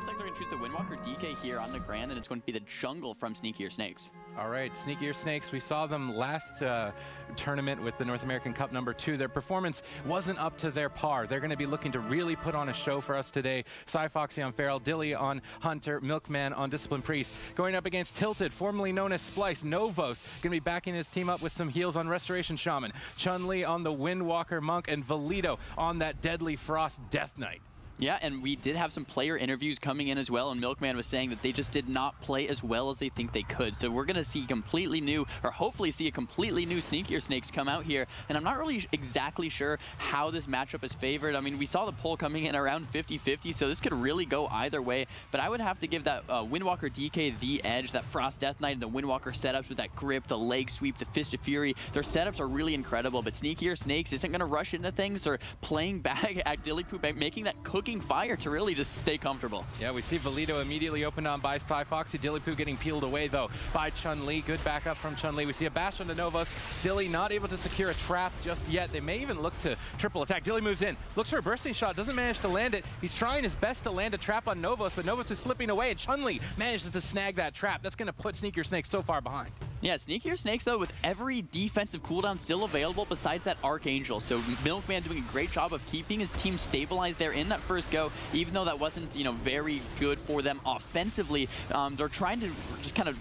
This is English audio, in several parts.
looks like they're going to choose the Windwalker DK here on the Grand, and it's going to be the jungle from Sneakier Snakes. All right, Sneakier Snakes, we saw them last tournament with the North American Cup #2. Their performance wasn't up to their par. They're going to be looking to really put on a show for us today. Foxy on Feral, Dilly on Hunter, Milkman on Discipline Priest. Going up against Tilted, formerly known as Splice, Novos, going to be backing his team up with some heals on Restoration Shaman. Chun-Li on the Windwalker Monk, and Valido on that Deadly Frost Death Knight. Yeah, and we did have some player interviews coming in as well, and Milkman was saying that they just did not play as well as they think they could. So we're going to see completely new, or hopefully see a completely new Sneakier Snakes come out here. And I'm not really exactly sure how this matchup is favored. I mean, we saw the poll coming in around 50-50, so this could really go either way. But I would have to give that Windwalker DK the edge, that Frost Death Knight and the Windwalker setups with that grip, the leg sweep, the Fist of Fury. Their setups are really incredible, but Sneakier Snakes isn't going to rush into things. They're playing back at Dillypoo, making that cooking fire to really just stay comfortable. Yeah, we see Valido immediately opened on by Foxy. Dillypoo getting peeled away though by Chun-Li. Good backup from Chun-Li. We see a bash onto Novos. Dilly not able to secure a trap just yet. They may even look to triple attack. Dilly moves in, looks for a bursting shot, doesn't manage to land it. He's trying his best to land a trap on Novos, but Novos is slipping away, and Chun-Li manages to snag that trap. That's going to put Sneakier Snakes so far behind. Yeah, Sneakier Snakes, though, with every defensive cooldown still available besides that Archangel. So Milkman doing a great job of keeping his team stabilized there in that first go, even though that wasn't, you know, very good for them offensively. They're trying to just kind of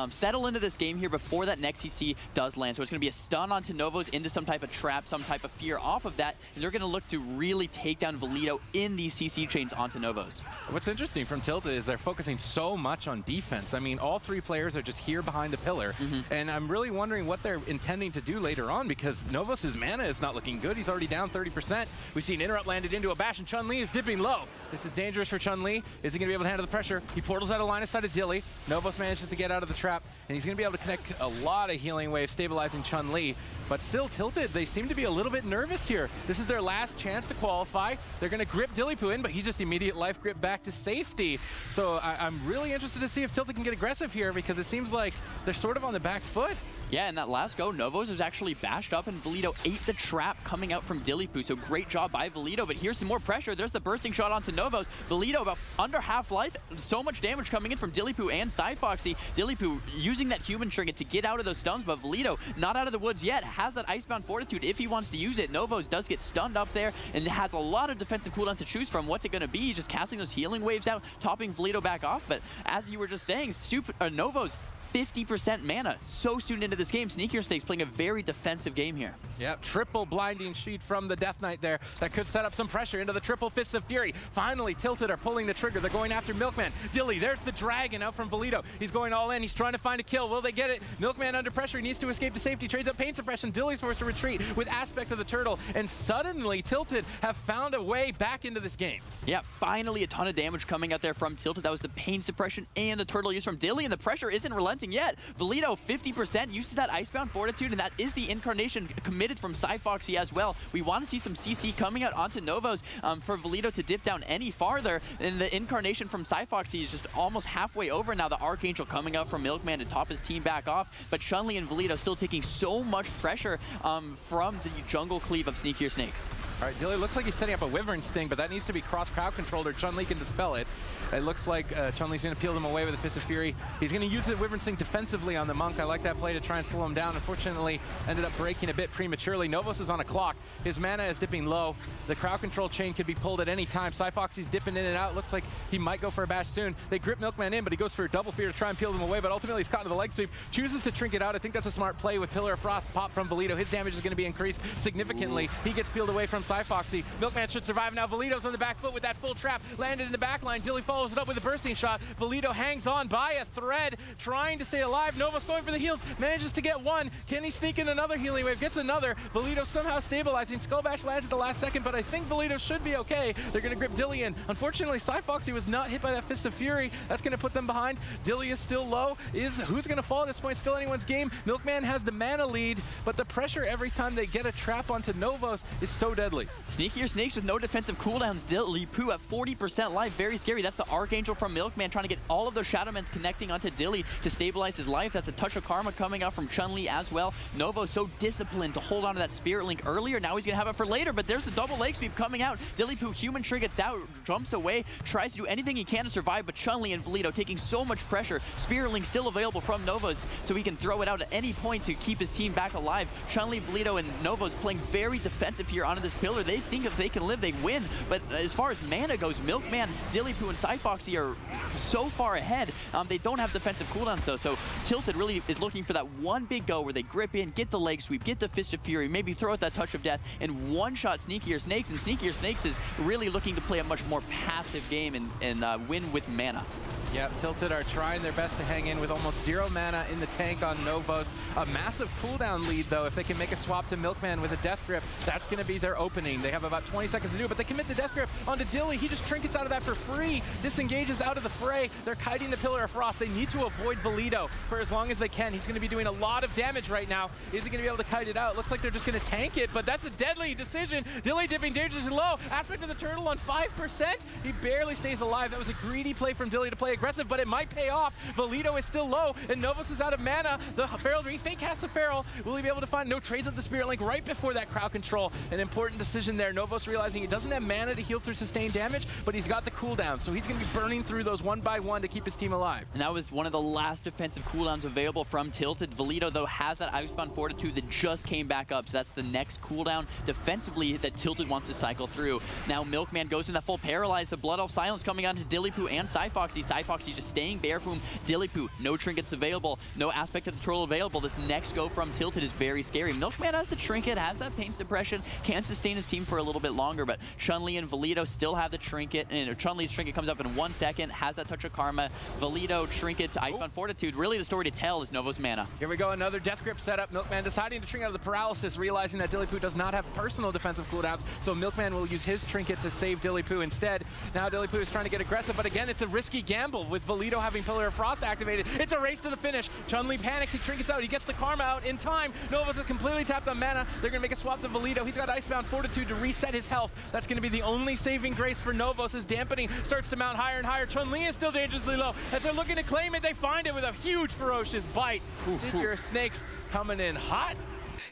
settle into this game here before that next CC does land. So it's going to be a stun onto Novos into some type of trap, some type of fear off of that, and they're going to look to really take down Valido in these CC chains onto Novos. What's interesting from Tilted is they're focusing so much on defense. I mean, all three players are just here behind the pillar, and I'm really wondering what they're intending to do later on, because Novos' mana is not looking good. He's already down 30%. We see an interrupt landed into a bash, and Chun-Li is dipping low. This is dangerous for Chun-Li. Is he going to be able to handle the pressure? He portals out of line of sight of Dilly. Novos manages to get out of the trap, and he's going to be able to connect a lot of healing waves, stabilizing Chun-Li. But still, Tilted, they seem to be a little bit nervous here. This is their last chance to qualify. They're going to grip Dillypoo in, but he's just immediate life grip back to safety. So I'm really interested to see if Tilted can get aggressive here, because it seems like they're sort of on the back foot. Yeah, in that last go, Novos was actually bashed up, and Valido ate the trap coming out from Dillypoo. So great job by Valido, but here's some more pressure. There's the bursting shot onto Novos. Valido about under half life. So much damage coming in from Dillypoo and Foxy. Dillypoo using that human trinket to get out of those stuns, but Valido not out of the woods yet. Has that Icebound Fortitude if he wants to use it. Novos does get stunned up there and has a lot of defensive cooldown to choose from. What's it going to be? Just casting those healing waves out, topping Valido back off. But as you were just saying, Novos 50% mana so soon into this game. Sneakier Snakes playing a very defensive game here. Yep, triple blinding sheet from the Death Knight there. That could set up some pressure into the triple Fists of Fury. Finally, Tilted are pulling the trigger. They're going after Milkman. Dilly, there's the dragon out from Valido. He's going all in. He's trying to find a kill. Will they get it? Milkman under pressure. He needs to escape to safety. Trades up pain suppression. Dilly's forced to retreat with Aspect of the Turtle. And suddenly, Tilted have found a way back into this game. Yeah, finally a ton of damage coming out there from Tilted. That was the pain suppression and the turtle use from Dilly, and the pressure isn't relenting yet. Valido 50% uses that Icebound Fortitude, and that is the incarnation committed from Foxy as well. We want to see some CC coming out onto Novos for Valido to dip down any farther, and the incarnation from Foxy is just almost halfway over now. The Archangel coming out from Milkman to top his team back off, but Chun-Li and Valido still taking so much pressure from the jungle cleave of Sneakier Snakes. All right, Dilly looks like he's setting up a Wyvern Sting, but that needs to be cross-crowd controlled or Chun-Li can dispel it. It looks like Chun-Li's going to peel them away with a Fist of Fury. He's going to use the Wyvern Sting defensively on the Monk. I like that play to try and slow him down. Unfortunately, ended up breaking a bit prematurely. Novos is on a clock. His mana is dipping low. The crowd control chain could be pulled at any time. Foxy's dipping in and out. Looks like he might go for a bash soon. They grip Milkman in, but he goes for a double fear to try and peel them away, but ultimately he's caught into the leg sweep. Chooses to trinket out. I think that's a smart play with Pillar of Frost pop from Valido. His damage is going to be increased significantly. He gets peeled away from Foxy. Milkman should survive now. Valido's on the back foot with that full trap. Landed in the back line. Dilly follows it up with a bursting shot. Valido hangs on by a thread, trying to stay alive. Novos going for the heals. Manages to get one. Can he sneak in another healing wave? Gets another. Valido somehow stabilizing. Skullbash lands at the last second, but I think Valido should be okay. They're going to grip Dilly in. Unfortunately, Foxy was not hit by that Fist of Fury. That's going to put them behind. Dilly is still low. Who's going to fall at this point? Still anyone's game. Milkman has the mana lead, but the pressure every time they get a trap onto Novos is so deadly. deadly. Sneakier Snakes with no defensive cooldowns. Dilly-Poo at 40% life. Very scary. That's the Archangel from Milkman trying to get all of those Shadowmans connecting onto Dilly to stabilize his life. That's a touch of karma coming out from Chun-Li as well. Novo so disciplined to hold on to that Spirit Link earlier. Now he's going to have it for later, but there's the double leg sweep coming out. Dilly-Poo human triggers out, jumps away, tries to do anything he can to survive, but Chun-Li and Valido taking so much pressure. Spirit Link still available from Novos, so he can throw it out at any point to keep his team back alive. Chun-Li, Valido, and Novos playing very defensive here onto this pillar. They think if they can live, they win. But as far as mana goes, Milkman, Dilly-Poo, and Cyfoxy are so far ahead. They don't have defensive cooldowns though, so Tilted really is looking for that one big go where they grip in, get the leg sweep, get the Fist of Fury, maybe throw out that Touch of Death, and one-shot Sneakier Snakes. And Sneakier Snakes is really looking to play a much more passive game and win with mana. Yeah, Tilted are trying their best to hang in with almost 0 mana in the tank on Novos. A massive cooldown lead, though. If they can make a swap to Milkman with a Death Grip, that's going to be their opening. They have about 20 seconds to do it, but they commit the Death Grip onto Dilly. He just trinkets out of that for free, disengages out of the fray. They're kiting the Pillar of Frost. They need to avoid Valido for as long as they can. He's going to be doing a lot of damage right now. Is he going to be able to kite it out? Looks like they're just going to tank it, but that's a deadly decision. Dilly dipping dangerously low. Aspect of the Turtle on 5%. He barely stays alive. That was a greedy play from Dilly to play aggressive, but it might pay off. Valido is still low, and Novos is out of mana. The Feral Fake casts the Feral. Will he be able to find no trades of the Spirit Link right before that crowd control? An important decision there. Novos realizing he doesn't have mana to heal through sustained damage, but he's got the cooldown, so he's going to be burning through those one by one to keep his team alive. And that was one of the last defensive cooldowns available from Tilted. Valido, though, has that Icebound Fortitude that just came back up, so that's the next cooldown defensively that Tilted wants to cycle through. Now Milkman goes in that full Paralyze. The Blood Elf Silence coming on to Dilly-Poo and Cyfoxy. Cyfoxy just staying bare from Dilly-Poo. No trinkets available, no aspect of the troll available. This next go from Tilted is very scary. Milkman has the trinket, has that pain suppression, can sustain his team for a little bit longer, but Chun-Li and Valido still have the trinket, and Chun-Li's trinket comes up in 1 second, has that touch of karma. Valido, trinket to Icebound Fortitude. Really the story to tell is Novos mana. Here we go, another Death Grip setup. Milkman deciding to trinket out of the paralysis, realizing that Dilly-Poo does not have personal defensive cooldowns, so Milkman will use his trinket to save Dilly-Poo instead. Now Dilly-Poo is trying to get aggressive, but again, it's a risky gamble with Valido having Pillar of Frost activated. It's a race to the finish. Chun-Li panics, he trinkets out, he gets the karma out in time. Novos is completely tapped on mana. They're going to make a swap to Valido. He's got Icebound Fortitude to reset his health. That's going to be the only saving grace for Novos as dampening starts to mount higher and higher. Chun-Li is still dangerously low. As they're looking to claim it, they find it with a huge ferocious bite. Sneakier Snakes coming in hot.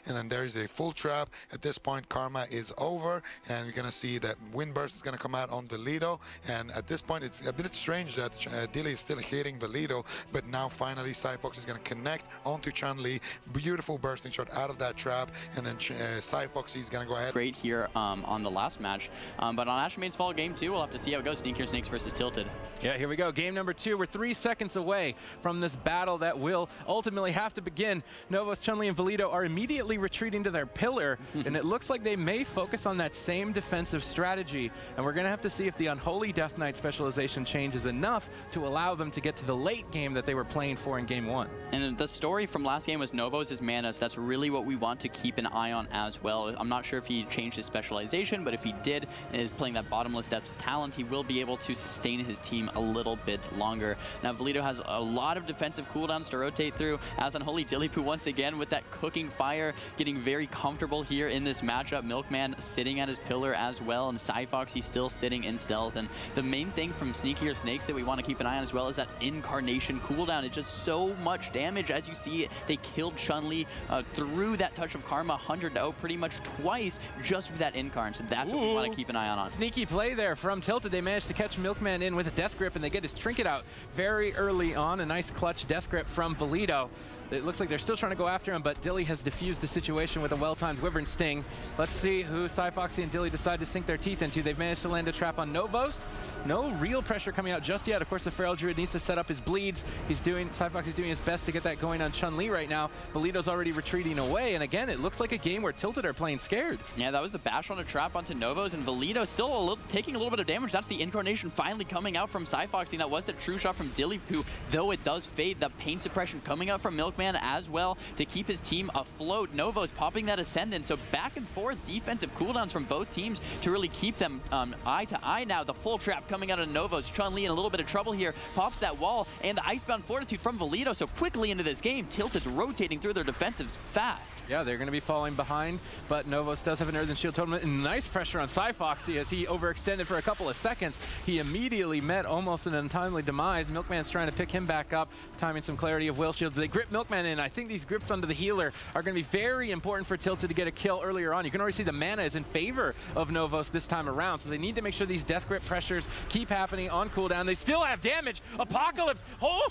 And then there's a full trap. At this point, karma is over, and you're going to see that Wind Burst is going to come out on Valido. And at this point, it's a bit strange that Dilly is still hitting Valido, but now finally Cyfox is going to connect onto Chun-Li. Beautiful bursting shot out of that trap, and then Cyfox is going to go ahead. Great here on the last match, but on Ashmaid's Fall Game 2, we'll have to see how it goes. Sneakier Snakes versus Tilted. Yeah, here we go. Game number 2. We're 3 seconds away from this battle that will ultimately have to begin. Novos, Chun-Li, and Valido are immediately retreating to their pillar, and it looks like they may focus on that same defensive strategy, and we're going to have to see if the Unholy Death Knight specialization changes enough to allow them to get to the late game that they were playing for in Game 1. And the story from last game was Novos' mana, so that's really what we want to keep an eye on as well. I'm not sure if he changed his specialization, but if he did and is playing that bottomless depths talent, he will be able to sustain his team a little bit longer. Now Valido has a lot of defensive cooldowns to rotate through, as Unholy Dilly-Poo once again with that cooking fire, getting very comfortable here in this matchup. Milkman sitting at his pillar as well, and Cyfoxy still sitting in stealth. And the main thing from Sneakier Snakes that we want to keep an eye on as well is that Incarnation cooldown. It's just so much damage. As you see, they killed Chun-Li through that touch of karma 100-0 pretty much twice just with that Incarn. So that's what we want to keep an eye on. Sneaky play there from Tilted. They managed to catch Milkman in with a Death Grip, and they get his trinket out very early on. A nice clutch Death Grip from Valido. It looks like they're still trying to go after him, but Dilly has diffused the situation with a well-timed Wyvern Sting. Let's see who Cyfoxy and Dilly decide to sink their teeth into. They've managed to land a trap on Novos. No real pressure coming out just yet. Of course, the Feral Druid needs to set up his bleeds. Cyfoxy's doing his best to get that going on Chun-Li right now. Valido's already retreating away, and again, it looks like a game where Tilted are playing scared. Yeah, that was the bash on a trap onto Novos, and Valido still taking a little bit of damage. That's the Incarnation finally coming out from Cyfoxy. That was the true shot from Dilly-Poo, though it does fade. The pain suppression coming out from Milkman Milkman as well to keep his team afloat. Novo's popping that Ascendant, so back and forth defensive cooldowns from both teams to really keep them eye to eye now. The full trap coming out of Novos. Chun-Li in a little bit of trouble here, pops that wall, and the Icebound Fortitude from Valido. So quickly into this game, Tilted's rotating through their defensives fast. Yeah, they're going to be falling behind, but Novos does have an Earthen Shield Totem, and nice pressure on Foxy as he overextended for a couple of seconds. He immediately met almost an untimely demise. Milkman's trying to pick him back up, timing some clarity of Will Shields. They grip Milkman in. I think these grips onto the healer are going to be very important for Tilted to get a kill earlier on. You can already see the mana is in favor of Novos this time around, so they need to make sure these death grip pressures keep happening on cooldown. They still have damage. Apocalypse. Oh,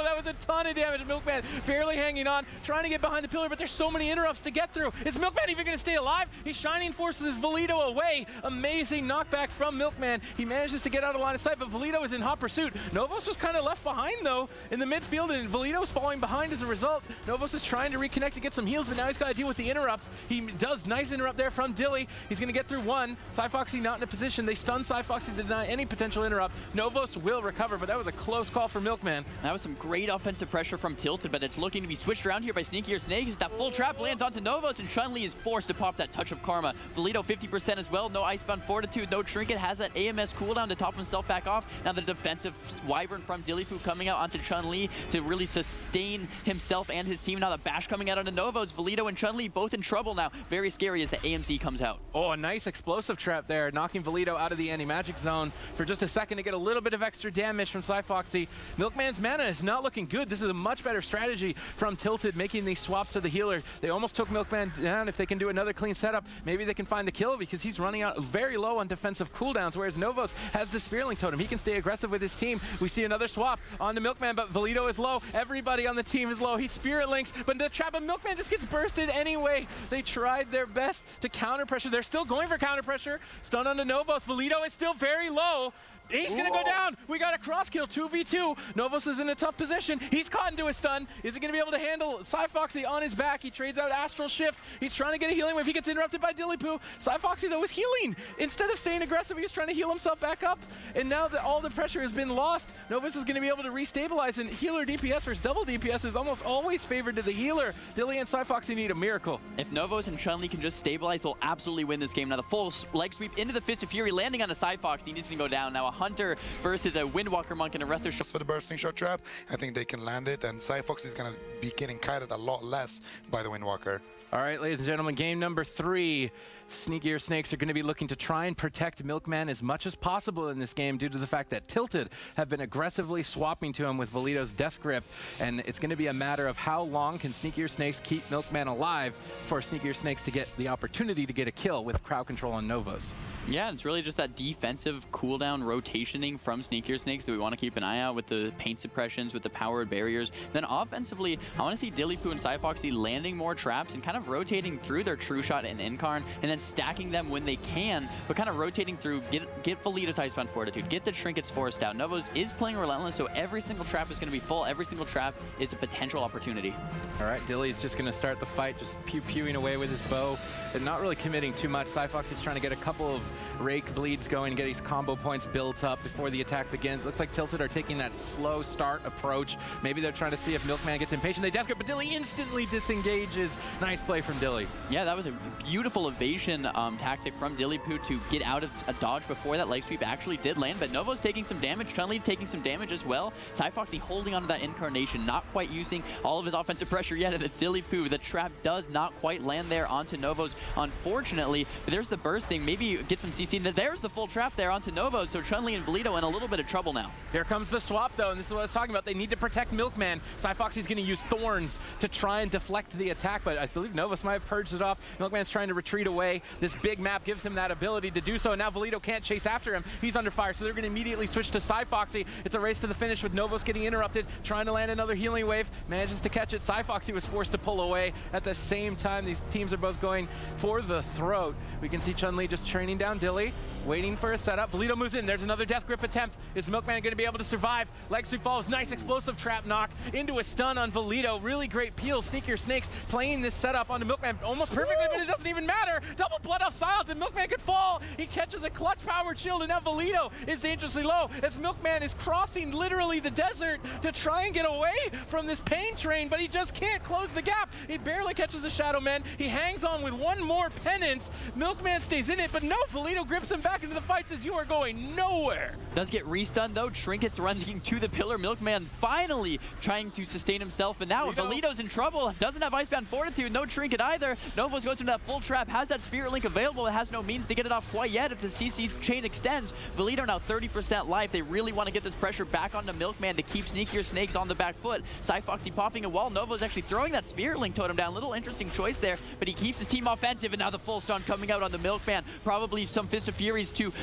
that was a ton of damage. Milkman barely hanging on, trying to get behind the pillar, but there's so many interrupts to get through. Is Milkman even going to stay alive? He's Shining Forces Valido away. Amazing knockback from Milkman. He manages to get out of line of sight, but Valido is in hot pursuit. Novos was kind of left behind, though, in the midfield, and Valido's falling behind as a result. Novos is trying to reconnect to get some heals, but now he's got to deal with the interrupts. He does nice interrupt there from Dilly. He's going to get through one. Foxy not in a position. They stun Foxy to deny any potential interrupt. Novos will recover, but that was a close call for Milkman. That was some great offensive pressure from Tilted, but it's looking to be switched around here by Sneakier Snakes. That full trap lands onto Novos, and Chun-Li is forced to pop that Touch of Karma. Valido 50% as well. No Icebound Fortitude, no Trinket. Has that AMS cooldown to top himself back off. Now the defensive Wyvern from Dillifu coming out onto Chun-Li to really sustain himself and his team. Now the bash coming out onto Novos. Valido and Chun-Li both in trouble now. Very scary as the AMC comes out. Oh, a nice explosive trap there, knocking Valido out of the anti-magic zone for just a second to get a little bit of extra damage from Foxy. Milkman's mana is not looking good. This is a much better strategy from Tilted, making these swaps to the healer. They almost took Milkman down. If they can do another clean setup, maybe they can find the kill, because he's running out very low on defensive cooldowns, whereas Novos has the Spearlink Totem. He can stay aggressive with his team. We see another swap on the Milkman, but Valido is low. Everybody on the team is low. He Spirit Links, but the trap of Milkman just gets bursted anyway. They tried their best to counter pressure. They're still going for counter pressure. Stun on the Novos. Valido is still very low. He's going to go down. We got a cross kill, 2v2. Novos is in a tough position. He's caught into a stun. Is he going to be able to handle Foxy on his back? He trades out Astral Shift. He's trying to get a healing wave. He gets interrupted by Dillypoo. Foxy, though, was healing. Instead of staying aggressive, he was trying to heal himself back up. And now that all the pressure has been lost, Novos is going to be able to restabilize. And healer DPS versus double DPS is almost always favored to the healer. Dilly and Foxy need a miracle. If Novos and Chun-Li can just stabilize, they'll absolutely win this game. Now the full leg sweep into the Fist of Fury, landing on a Foxy. He's going to go down. Now a Hunter versus a Windwalker Monk and a Resto shot. For the bursting shot trap, I think they can land it, and Foxy is going to be getting kited a lot less by the Windwalker. All right, ladies and gentlemen, game number 3. Sneakier Snakes are going to be looking to try and protect Milkman as much as possible in this game due to the fact that Tilted have been aggressively swapping to him with Valido's Death Grip, and it's going to be a matter of how long can Sneakier Snakes keep Milkman alive for Sneakier Snakes to get the opportunity to get a kill with crowd control on Novos. Yeah, it's really just that defensive cooldown rotationing from Sneakier Snakes that we want to keep an eye out with the paint suppressions, with the powered barriers. Then offensively, I want to see Dillypoo and Foxy landing more traps and kind of rotating through their True Shot and Incarn, and then stacking them when they can, but kind of rotating through, get Valido's Icebound Fortitude, get the Trinkets forced out. Novos is playing Relentless, so every single trap is going to be full. Every single trap is a potential opportunity. All right, Dilly's just going to start the fight, just pew-pewing away with his bow, and not really committing too much. Foxy's trying to get a couple of rake bleeds going, get his combo points built up before the attack begins. Looks like Tilted are taking that slow start approach. Maybe they're trying to see if Milkman gets impatient. They death grip, but Dilly instantly disengages. Nice play from Dilly. Yeah, that was a beautiful evasion tactic from Dillypoo to get out of a dodge before that leg sweep actually did land, but Novo's taking some damage, Chun-Li taking some damage as well. Foxy holding onto that Incarnation, not quite using all of his offensive pressure yet, and Dillypoo, the trap does not quite land there onto Novos, unfortunately. But there's the bursting, maybe get some CC. There's the full trap there onto Novos, so Chun-Li and Valido in a little bit of trouble now. Here comes the swap, though, and this is what I was talking about. They need to protect Milkman. Foxy's going to use Thorns to try and deflect the attack, but I believe Novos might have purged it off. Milkman's trying to retreat away. This big map gives him that ability to do so, and now Valido can't chase after him. He's under fire, so they're going to immediately switch to Foxy. It's a race to the finish with Novos getting interrupted, trying to land another healing wave, manages to catch it. Foxy was forced to pull away. At the same time, these teams are both going for the throat. We can see Chun-Li just training down down Dilly, waiting for a setup. Valido moves in. There's another death grip attempt. Is Milkman going to be able to survive? Leg sweep falls. Nice explosive trap knock into a stun on Valido. Really great peel. Sneakier Snakes playing this setup onto Milkman almost perfectly, but it doesn't even matter. Double blood off silence, and Milkman could fall. He catches a clutch powered shield, and now Valido is dangerously low as Milkman is crossing literally the desert to try and get away from this pain train, but he just can't close the gap. He barely catches the Shadow Man. He hangs on with one more penance. Milkman stays in it, but no, Valido grips him back into the fight, says you are going nowhere. Does get restunned though. Trinkets running to the pillar. Milkman finally trying to sustain himself, and now Valido's in trouble. Doesn't have Icebound Fortitude, no Trinket either. Novos goes into that full trap, has that Spirit Link available. It has no means to get it off quite yet if the CC chain extends. Valido now 30% life. They really want to get this pressure back onto Milkman to keep Sneakier Snakes on the back foot. Cyfoxy popping a wall. Novo's actually throwing that Spirit Link totem down. Little interesting choice there, but he keeps his team offensive, and now the full stun coming out on the Milkman. Probably some Fist of Furies to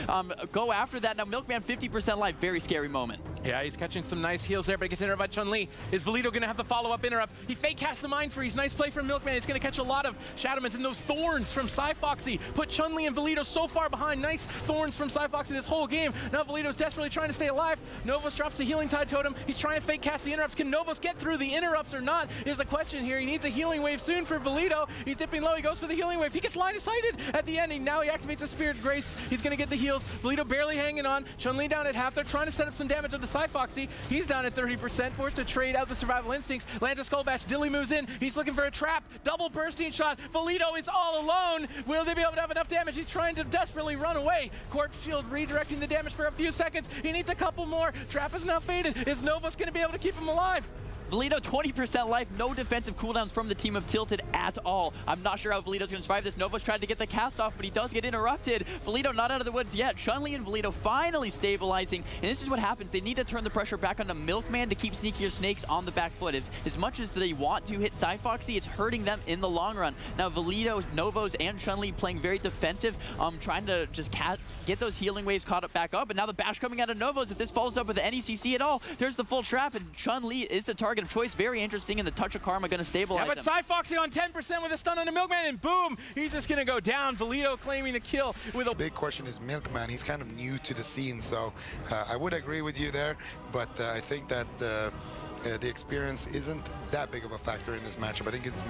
go after that. Now Milkman 50% life. Very scary moment. Yeah, he's catching some nice heals there, but he gets interrupted by Chun-Li. Is Valido going to have the follow-up interrupt? He fake casts the Mind Freeze. Nice play from Milkman. He's going to catch a lot of Shadowmans, and those Thorns from Cyfoxy put Chun-Li and Valido so far behind. Nice Thorns from Cyfoxy this whole game. Now Valido's desperately trying to stay alive. Novos drops the Healing Tide Totem. He's trying to fake cast the interrupts. Can Novos get through the interrupts or not is the question here. He needs a Healing Wave soon for Valido. He's dipping low. He goes for the Healing Wave. He gets line of sighted at the ending. Now he activates the Spirit of Grace. He's going to get the heals. Valido barely hanging on. Chun-Li down at half. They're trying to set up some damage on the Cyfoxy. He's down at 30%, forced to trade out the Survival Instincts. Lands a Skull Bash. Dilly moves in. He's looking for a trap. Double bursting shot. Valido is all alone. Will they be able to have enough damage? He's trying to desperately run away. Corpse Shield redirecting the damage for a few seconds. He needs a couple more. Trap is now faded. Is Novos going to be able to keep him alive? Valido 20% life, no defensive cooldowns from the team of Tilted at all. I'm not sure how Valido's gonna survive this. Novos tried to get the cast off, but he does get interrupted. Valido not out of the woods yet. Chun-Li and Valido finally stabilizing, and this is what happens. They need to turn the pressure back onto Milkman to keep Sneakier Snakes on the back foot. As much as they want to hit Cyfoxy, it's hurting them in the long run. Now Valido, Novos, and Chun-Li playing very defensive, trying to just get those healing waves caught up back up, and now the bash coming out of Novos. If this follows up with the NECC at all, there's the full trap, and Chun-Li is the target of choice. Very interesting, and the Touch of Karma going to stabilize them. Yeah, but Cyfoxy on 10% with a stun on the Milkman, and boom, he's just going to go down. Valido claiming the kill with a... Big question is Milkman. He's kind of new to the scene, so I would agree with you there, but I think that the experience isn't that big of a factor in this matchup. I think it's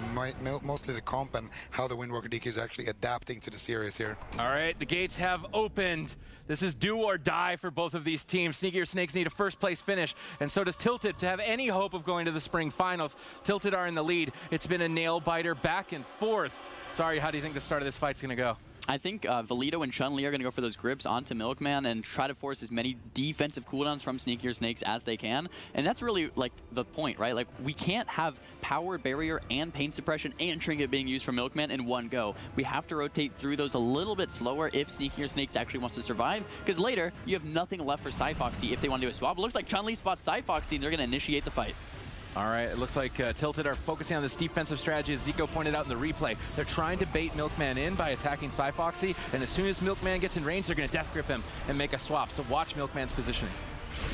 mostly the comp and how the Windwalker DK is actually adapting to the series here. All right, the gates have opened. This is do or die for both of these teams. Sneakier Snakes need a first place finish, and so does Tilted to have any hope of going to the spring finals. Tilted are in the lead. It's been a nail biter back and forth. Sorry, how do you think the start of this fight's gonna go? I think Valido and Chun-Li are going to go for those grips onto Milkman and try to force as many defensive cooldowns from Sneakier Snakes as they can. And that's really like the point, right? Like we can't have power barrier and pain suppression and trinket being used from Milkman in one go. We have to rotate through those a little bit slower if Sneakier Snakes actually wants to survive, because later you have nothing left for Cyfoxy if they want to do a swap. It looks like Chun-Li spots Cyfoxy and they're going to initiate the fight. All right, it looks like Tilted are focusing on this defensive strategy, as Zico pointed out in the replay. They're trying to bait Milkman in by attacking Cyfoxy, and as soon as Milkman gets in range, they're going to death grip him and make a swap. So watch Milkman's positioning.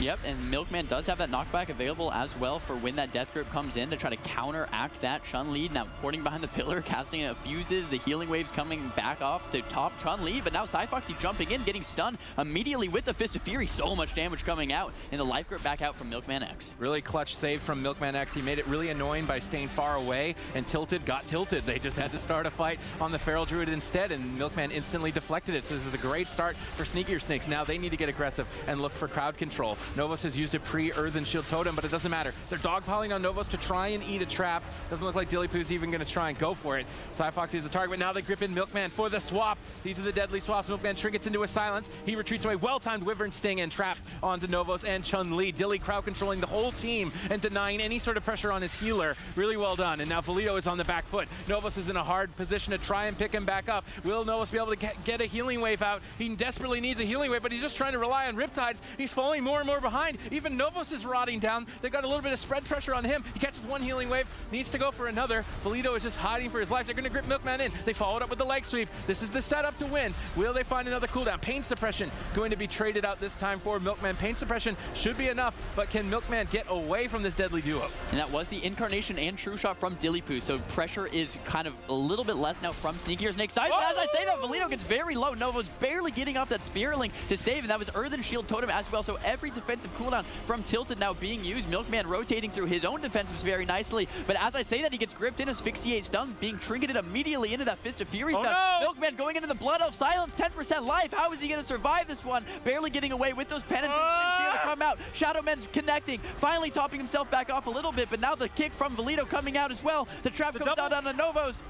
Yep, and Milkman does have that knockback available as well for when that death grip comes in to try to counteract that Chun-Li. Now porting behind the pillar, casting fuses, the healing waves coming back off to top Chun-Li, but now Cyfoxy jumping in, getting stunned immediately with the Fist of Fury. So much damage coming out, and the life grip back out from Milkman X. Really clutch save from Milkman X. He made it really annoying by staying far away, and Tilted got tilted. They just had to start a fight on the Feral Druid instead, and Milkman instantly deflected it. So this is a great start for Sneakier Snakes. Now they need to get aggressive and look for crowd control. Novos has used a pre-Earthen Shield Totem, but it doesn't matter. They're dogpiling on Novos to try and eat a trap. Doesn't look like Dillypoo's even going to try and go for it. Cyfoxy is the target, but now they grip in Milkman for the swap. These are the deadly swaps. Milkman trinkets into a silence. He retreats away. Well-timed Wyvern Sting and trap onto Novos and Chun-Li. Dilly crowd controlling the whole team and denying any sort of pressure on his healer. Really well done. And now Valido is on the back foot. Novos is in a hard position to try and pick him back up. Will Novos be able to get a healing wave out? He desperately needs a healing wave, but he's just trying to rely on Riptides. He's falling more more and more behind. Even Novos is rotting down. They got a little bit of spread pressure on him. He catches one healing wave, needs to go for another. Valido is just hiding for his life. They're going to grip Milkman in. They followed up with the leg sweep. This is the setup to win. Will they find another cooldown? Pain suppression going to be traded out this time for Milkman. Pain suppression should be enough, but can Milkman get away from this deadly duo? And that was the incarnation and true shot from Dillypoo, so pressure is kind of a little bit less now from Sneakier Snake's side. But as I say that, Valido gets very low. Novo's barely getting off that Spirit Link to save, and that was Earthen Shield Totem as well, so every defensive cooldown from Tilted now being used. Milkman rotating through his own defensives very nicely, but as I say that, he gets gripped in, asphyxiate stun, being trinketed immediately into that Fist of Fury stun. No! Milkman going into the Blood of Silence, 10% life. How is he going to survive this one? Barely getting away with those penances. Here to come out. Shadowman's connecting, finally topping himself back off a little bit, but now the kick from Valido coming out as well. The trap comes out on the Novos.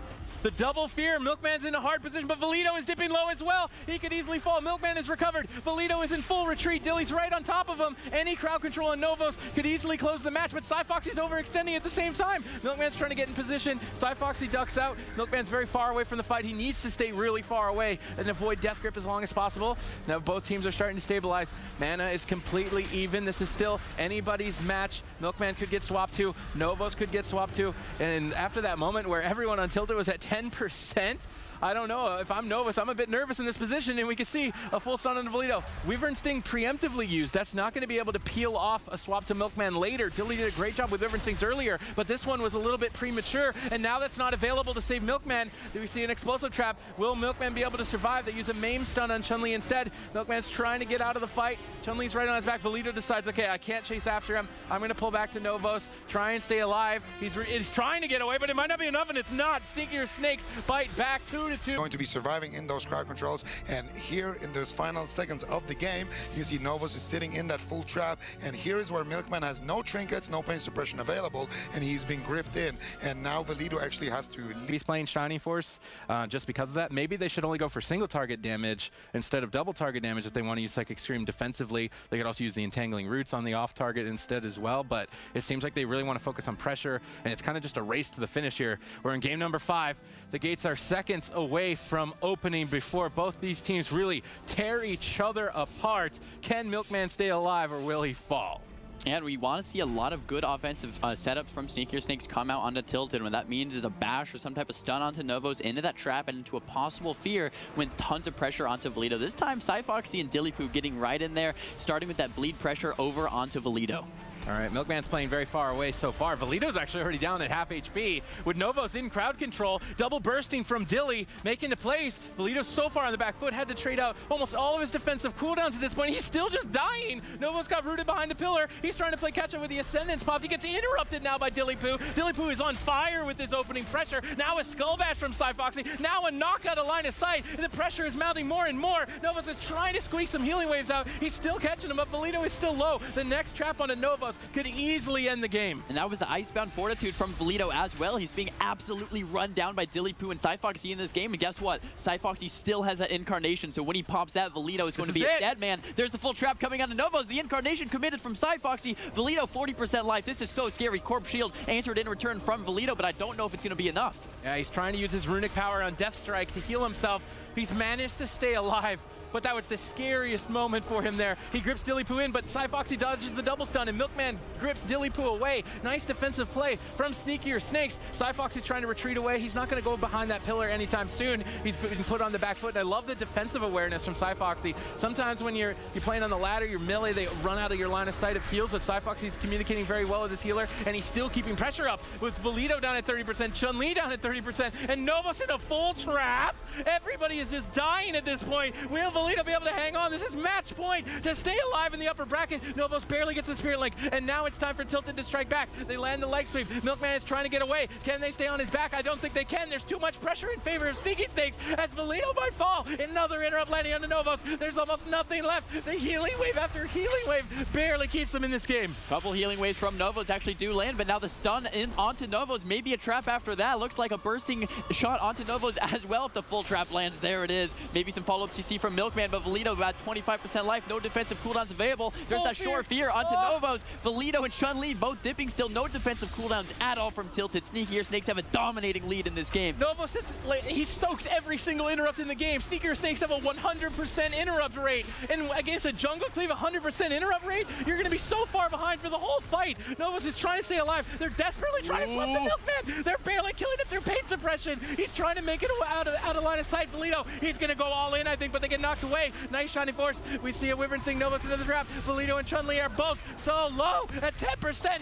The double fear. Milkman's in a hard position, but Valido is dipping low as well. He could easily fall. Milkman is recovered. Valido is in full retreat. Dilly's right on top of him. Any crowd control on Novos could easily close the match, but Cyfoxy's overextending at the same time. Milkman's trying to get in position. Cyfoxy ducks out. Milkman's very far away from the fight. He needs to stay really far away and avoid death grip as long as possible. Now both teams are starting to stabilize. Mana is completely even. This is still anybody's match. Milkman could get swapped to. Novos could get swapped to. And after that moment where everyone on Tilted was at 10%, I don't know. If I'm Novus, I'm a bit nervous in this position, and we can see a full stun on Valido. Wyvern Sting preemptively used. That's not going to be able to peel off a swap to Milkman later. Dilly did a great job with Wyvern Stings earlier, but this one was a little bit premature, and now that's not available to save Milkman. Do we see an explosive trap? Will Milkman be able to survive? They use a maim stun on Chun-Li instead. Milkman's trying to get out of the fight. Chun-Li's right on his back. Valido decides, okay, I can't chase after him. I'm going to pull back to Novos, try and stay alive. He's trying to get away, but it might not be enough, and it's not. Sneakier Snakes bite back 2-2. Going to be surviving in those crowd controls, and here in those final seconds of the game, you see Novos is sitting in that full trap, and here is where Milkman has no trinkets, no pain suppression available, and he's being gripped in, and now Valido actually has to leave. He's playing Shining Force just because of that. Maybe they should only go for single target damage instead of double target damage if they want to use like extreme defensively. They could also use the entangling roots on the off target instead as well, but it seems like they really want to focus on pressure, and it's kind of just a race to the finish here. We're in game number 5. The gates are seconds away from opening before both these teams really tear each other apart. Can Milkman stay alive, or will he fall? And we want to see a lot of good offensive setups from Sneakier Snakes come out onto Tilted. What that means is a bash or some type of stun onto Novos into that trap and into a possible fear with tons of pressure onto Valido. This time, Cyfoxy and Dillypoo getting right in there, starting with that bleed pressure over onto Valido. All right, Milkman's playing very far away so far. Valido's actually already down at half HP. With Novos in crowd control, double bursting from Dilly, making the plays. Valido's so far on the back foot, had to trade out almost all of his defensive cooldowns at this point. He's still just dying. Novos got rooted behind the pillar. He's trying to play catch up with the Ascendance popped. He gets interrupted now by Dillypoo. Dillypoo is on fire with his opening pressure. Now a Skull Bash from Cyfoxy. Now a knockout of line of sight. The pressure is mounting more and more. Novos is trying to squeeze some healing waves out. He's still catching him, but Valido is still low. The next trap on a Novos could easily end the game. And that was the Icebound Fortitude from Valido as well. He's being absolutely run down by Dillypoo and Cyfoxy in this game. And guess what? Cyfoxy still has that incarnation. So when he pops that, Valido is going to be a dead man. There's the full trap coming on the Novos. The incarnation committed from Cyfoxy. Valido 40% life. This is so scary. Corpse Shield answered in return from Valido, but I don't know if it's going to be enough. Yeah, he's trying to use his runic power on Death Strike to heal himself. He's managed to stay alive, but that was the scariest moment for him there. He grips Dillypoo in, but Cyfoxy dodges the double stun, and Milkman grips Dillypoo away. Nice defensive play from Sneakier Snakes. Cyfoxy trying to retreat away. He's not going to go behind that pillar anytime soon. He's been put on the back foot, and I love the defensive awareness from Cyfoxy. Sometimes when you're playing on the ladder, you're melee, they run out of your line of sight of heals, but Cyfoxy's communicating very well with his healer, and he's still keeping pressure up with Valido down at 30%, Chun-Li down at 30%, and Novos in a full trap. Everybody is just dying at this point. Will Valido be able to hang on? This is match point to stay alive in the upper bracket. Novos barely gets the Spirit Link, and now it's time for Tilted to strike back. They land the leg sweep. Milkman is trying to get away. Can they stay on his back? I don't think they can. There's too much pressure in favor of Sneaky Snakes as Valido might fall. Another interrupt landing on the Novos. There's almost nothing left. The healing wave after healing wave barely keeps them in this game. Couple healing waves from Novos actually do land, but now the stun in onto Novos. Maybe a trap after that. Looks like a bursting shot onto Novos as well if the full trap lands. There it is. Maybe some follow-up CC from Milkman. Milkman, but Valido about 25% life, no defensive cooldowns available. There's that Sure Fear onto Novos. Valido and Chun-Li both dipping still, no defensive cooldowns at all from Tilted. Sneakier Snakes have a dominating lead in this game. Novos, he's soaked every single interrupt in the game. Sneakier Snakes have a 100% interrupt rate. And against a jungle cleave, 100% interrupt rate, you're going to be so far behind for the whole fight. Novos is trying to stay alive. They're desperately trying to swap the Milkman. They're barely killing it through pain suppression. He's trying to make it out of line of sight. Valido, he's going to go all in, I think, but they get knocked away. Nice Shining Force. We see a Wyvern Sting Novos into the trap. Valido and Chun-Li are both so low at 10%.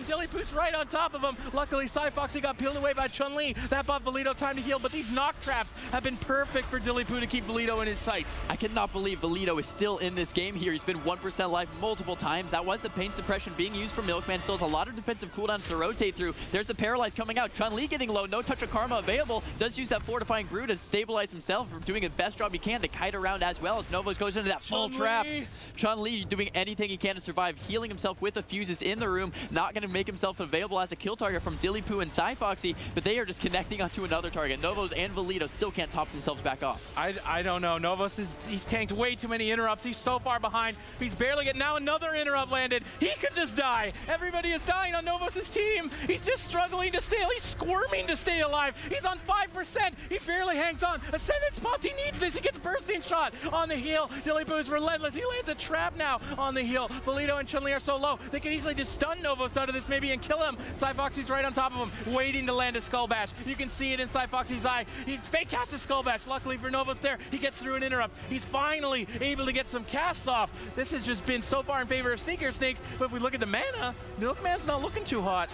Dillypoo's right on top of him. Luckily, Foxy got peeled away by Chun-Li. That bought Valido time to heal, but these knock traps have been perfect for Dillypoo to keep Valido in his sights. I cannot believe Valido is still in this game here. He's been 1% life multiple times. That was the pain suppression being used from Milkman. Still has a lot of defensive cooldowns to rotate through. There's the Paralyze coming out. Chun-Li getting low. No touch of Karma available. Does use that Fortifying Brew to stabilize himself, doing the best job he can to kite around as well as Novos goes into that full trap. Chun-Li doing anything he can to survive, healing himself with the fuses in the room. Not going to make himself available as a kill target from Dillypoo and Foxy, but they are just connecting onto another target. Novos and Valido still can't top themselves back off. I don't know. Novos he's tanked way too many interrupts. He's so far behind. He's barely getting, now another interrupt landed. He could just die. Everybody is dying on Novos' team. He's just struggling to stay, he's squirming to stay alive. He's on 5%. He barely hangs on. Ascendant Spot, he needs this. He gets bursting shot on the heel. Dillypoo is relentless. He lands a trap now on the heel. Valido and Chun-Li are so low. They can easily just stun Novos out of this maybe and kill him. Foxy's right on top of him, waiting to land a Skull Bash. You can see it in Foxy's eye. He's fake cast a Skull Bash. Luckily for Novos there, he gets through an interrupt. He's finally able to get some casts off. This has just been so far in favor of Sneakier Snakes, but if we look at the mana, Milkman's not looking too hot.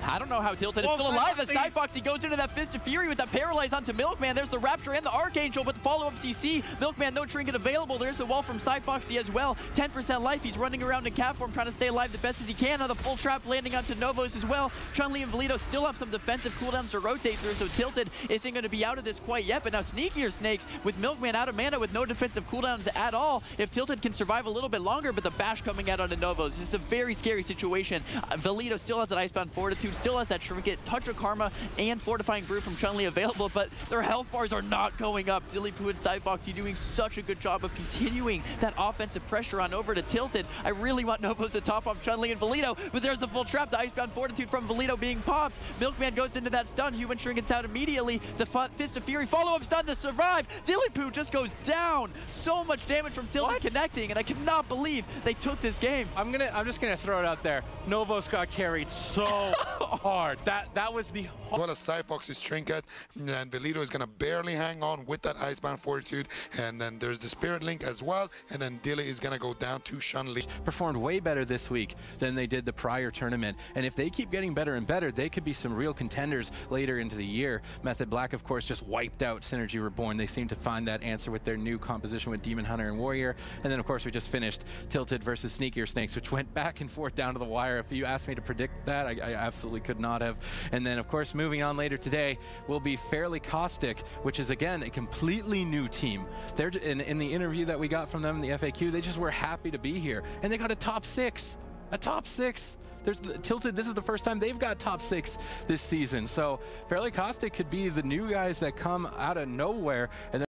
I don't know how Tilted is still alive as Foxy goes into that Fist of Fury with that Paralyze onto Milkman. There's the Rapture and the Archangel, but the follow-up CC. Milkman, no trinket available. There's the wall from Foxy as well. 10% life. He's running around in cat form, trying to stay alive the best as he can. Now the full trap landing onto Novos as well. Chun-Li and Valido still have some defensive cooldowns to rotate through, so Tilted isn't going to be out of this quite yet. But now Sneakier Snakes with Milkman out of mana with no defensive cooldowns at all. If Tilted can survive a little bit longer, but the bash coming out onto Novos. This is a very scary situation. Valido still has that Icebound Fortitude, still has that trinket. Touch of Karma and Fortifying Brew from Chun-Li available, but their health bars are not going up. Dillypoo and Foxy doing such a good job of continuing that offensive pressure on over to Tilted. I really want Novos to top off Chun-Li and Valido, but there's the full trap, the Icebound Fortitude from Valido being popped. Milkman goes into that stun, Human Trinkets out immediately. The Fist of Fury, follow-up stun to survive. Dillypoo just goes down. So much damage from Tilted connecting, and I cannot believe they took this game. I'm just gonna throw it out there. Novos got carried so hard. That was the well as Fox's trinket, and Valido is gonna barely hang on with that Icebound Fortitude, and then there's the Spirit Link as well, and then Dilly is gonna go down to Chun-Li. Performed way better this week than they did the prior tournament, and if they keep getting better and better, they could be some real contenders later into the year. Method Black, of course, just wiped out Synergy Reborn. They seem to find that answer with their new composition with Demon Hunter and Warrior, and then of course we just finished Tilted versus Sneakier Snakes, which went back and forth down to the wire. If you asked me to predict that, I absolutely could not have. And then of course moving on later today will be Fairly Caustic, which is again a completely new team. They're in the interview that we got from them in the FAQ, they just were happy to be here, and they got a top 6. A top 6. There's Tilted, this is the first time they've got top 6 this season. So Fairly Caustic could be the new guys that come out of nowhere and